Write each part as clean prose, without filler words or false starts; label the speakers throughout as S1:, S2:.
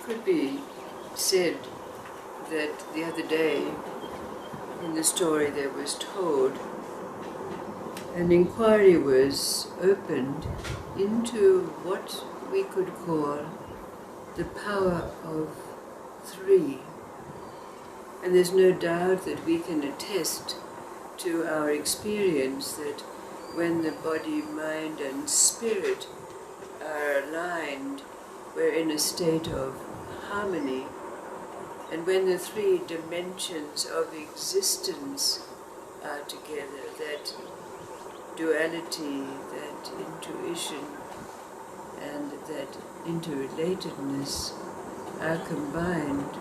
S1: could be said that the other day, in the story that was told, an inquiry was opened into what we could call the power of three. And there's no doubt that we can attest to our experience that when the body, mind and spirit are aligned, we're in a state of harmony. And when the three dimensions of existence are together, that duality, that intuition, and that interrelatedness are combined,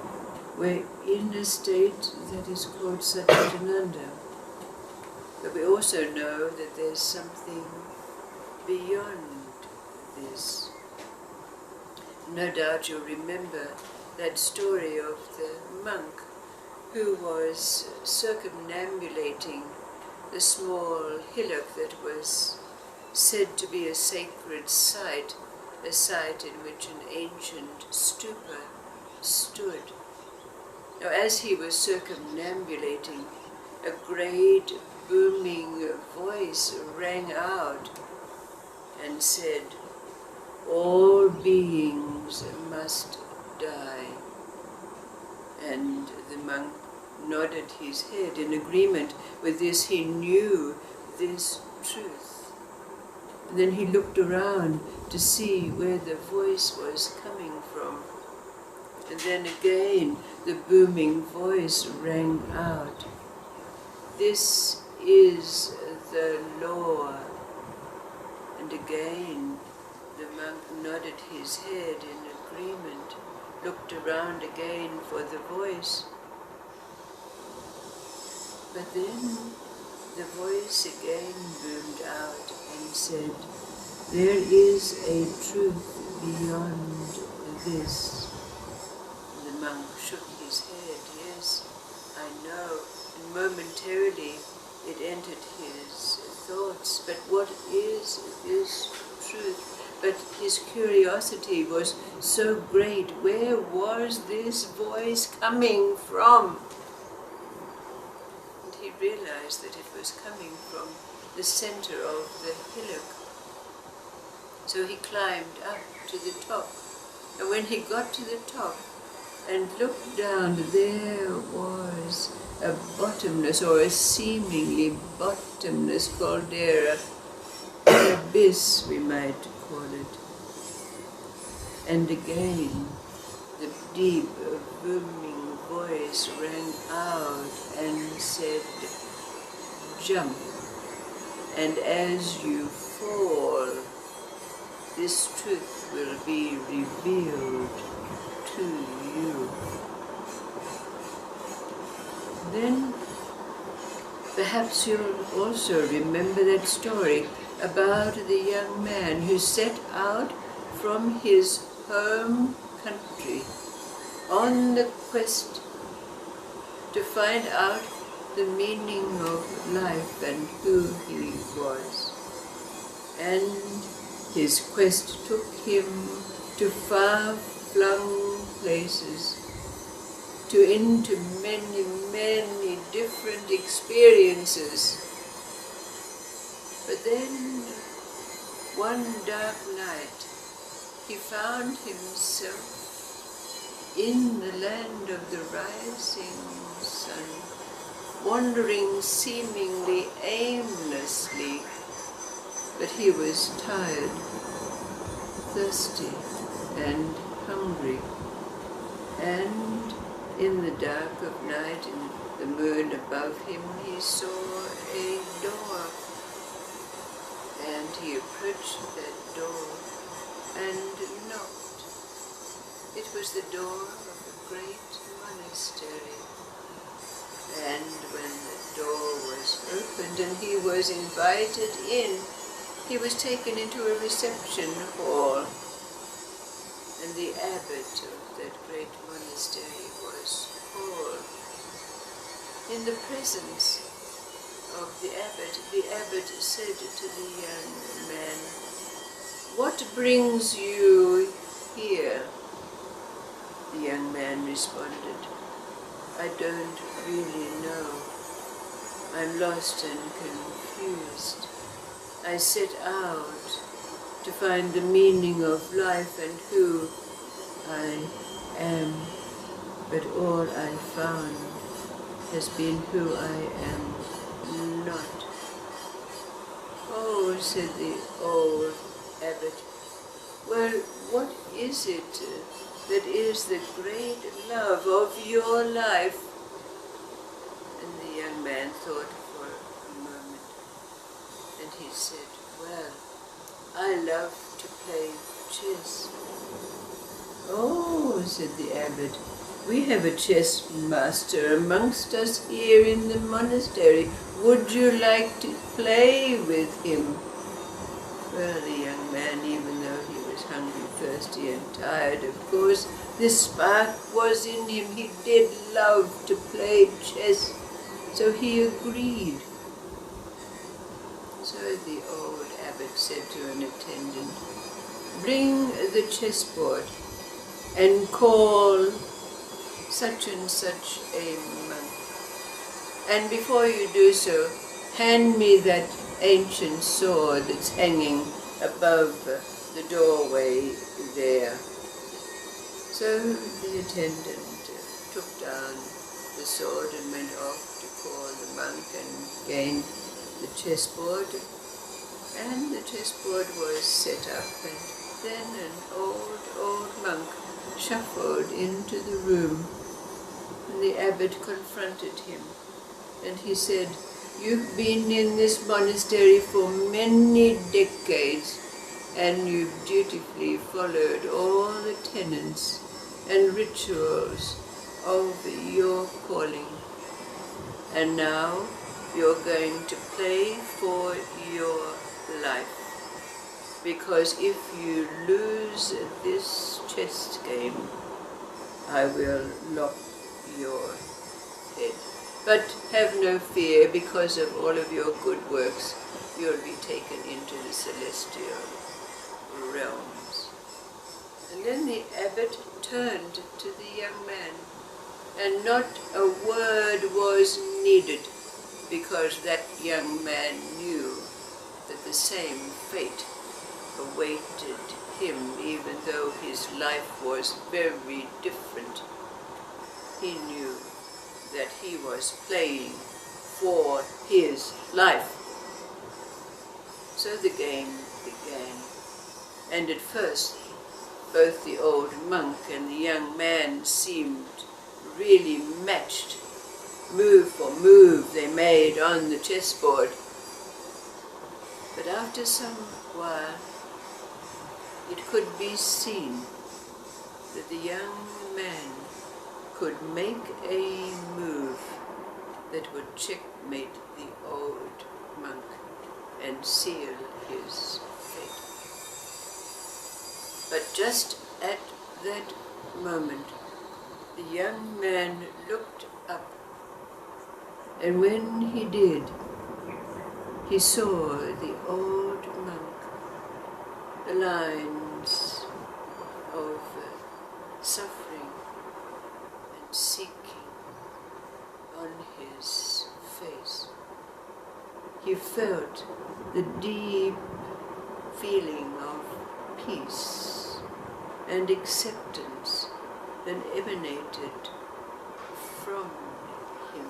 S1: we're in a state that is called Satchitananda. But we also know that there's something beyond this. No doubt you'll remember that story of the monk who was circumambulating the small hillock that was said to be a sacred site, a site in which an ancient stupa stood. Now, as he was circumambulating, a great booming voice rang out and said, "All beings must die." And the monk nodded his head in agreement with this. He knew this truth. And then he looked around to see where the voice was coming from. And then again the booming voice rang out, "This is the law." And again the monk nodded his head in agreement, looked around again for the voice. But then the voice again boomed out and said, "There is a truth beyond this." The monk shook his head. "Yes, I know." And momentarily it entered his thoughts. But what is this truth? But his curiosity was so great. Where was this voice coming from? And he realized that it was coming from the center of the hillock. So he climbed up to the top. And when he got to the top and looked down, there was a bottomless, or a seemingly bottomless caldera, an abyss, we might call it. And again, the deep, booming voice rang out and said, "Jump, and as you fall, this truth will be revealed to you." Then perhaps you'll also remember that story about the young man who set out from his home country on the quest to find out the meaning of life and who he was. And his quest took him to far-flung places, into many, many different experiences. But then, one dark night, he found himself in the land of the rising sun, wandering seemingly aimlessly, but he was tired, thirsty, and hungry. And in the dark of night, in the moon above him, he saw a door. And he approached that door and knocked. It was the door of a great monastery. And when the door was opened and he was invited in, he was taken into a reception hall. And the abbot of that great monastery was Paul. In the presence of the abbot said to the young man, "What brings you here?" young man responded, "I don't really know. I'm lost and confused. I set out to find the meaning of life and who I am, but all I found has been who I am not." "Oh," said the old abbot, "well, what is it that is the great love of your life?" And the young man thought for a moment, and he said, "Well, I love to play chess." "Oh," said the abbot, "we have a chess master amongst us here in the monastery. Would you like to play with him?" Well, the young man, even though he was hungry, thirsty, and tired, of course, the spark was in him. He did love to play chess, so he agreed. So the old abbot said to an attendant, "Bring the chessboard and call such and such a monk. And before you do so, hand me that ancient sword that's hanging above the doorway there." So the attendant took down the sword and went off to call the monk and gained the chessboard. And the chessboard was set up, and then an old monk shuffled into the room, and the abbot confronted him, and he said, "You've been in this monastery for many decades, and you've dutifully followed all the tenets and rituals of your calling. And now you're going to play for your life. Because if you lose this chess game, I will lop your head. But have no fear, because of all of your good works, you'll be taken into the celestial realms." And then the abbot turned to the young man, and not a word was needed, because that young man knew that the same fate awaited him, even though his life was very different. He knew that he was playing for his life. So the game began, and at first both the old monk and the young man seemed really matched. Move for move they made on the chessboard. But after some while, it could be seen that the young man could make a move that would checkmate the old monk and seal his fate. But just at that moment, the young man looked up, and when he did, he saw the old monk, the lines of suffering and seeking on his face. He felt the deep feeling of peace and acceptance that emanated from him.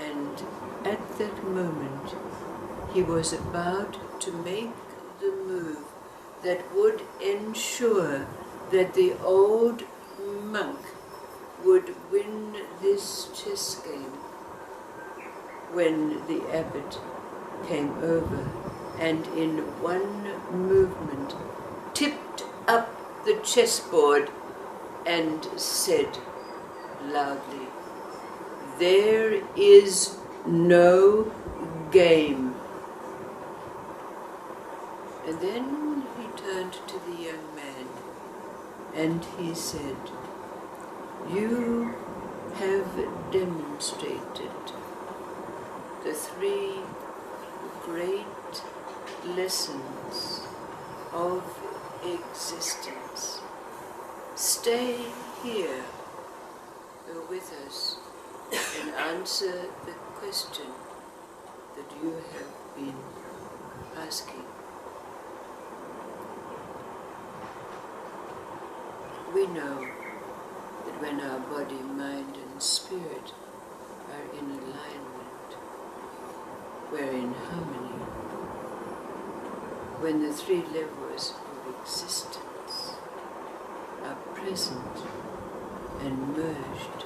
S1: And at that moment, he was about to make the move that would ensure that the old monk would win this chess game, when the abbot came over and in one movement tipped up the chessboard and said loudly, "There is no game." And then he turned to the young man and he said, "You have demonstrated the three great lessons of existence. stay here with us and answer the question that you have been asking. We know that when our body, mind and spirit are in alignment, we're in harmony. When the three levels of existence are present and merged,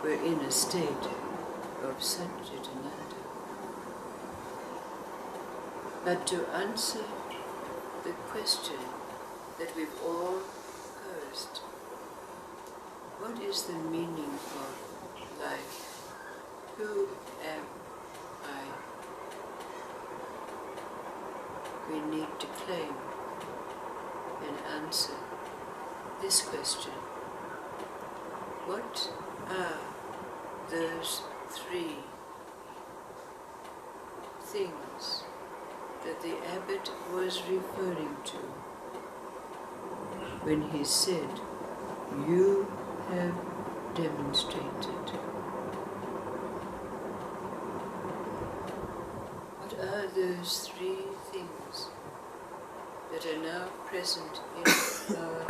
S1: we're in a state of Satchitananda. But to answer the question that we've all posed, what is the meaning of life? Who am I? We need to claim and answer this question. What are those three things that the abbot was referring to when he said, "You have demonstrated"? What are those three things that are now present in our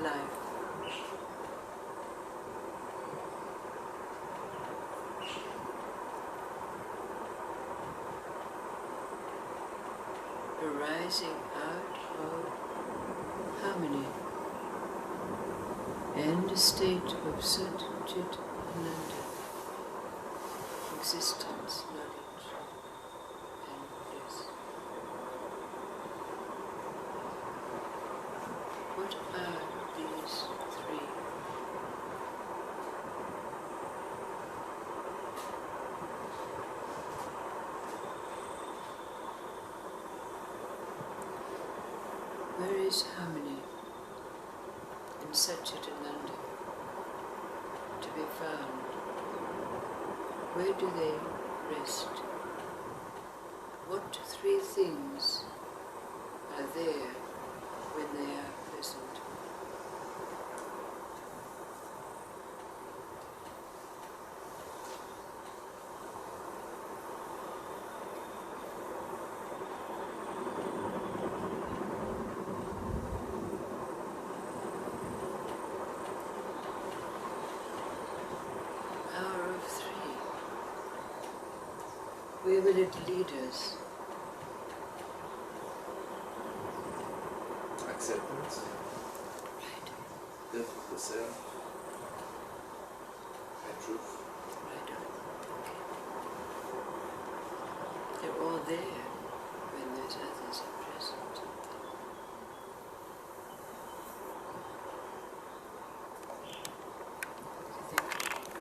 S1: life? Arising out of harmony and a state of Satchitananda, existence, knowledge, and bliss. What are these three? Where is harmony and Satchitananda to be found? Where do they rest? What three things are there when they are present? Where will it lead us?
S2: Acceptance.
S1: Right.
S2: Death of the self. And truth.
S1: Right on. Okay. They're all there when those others are present.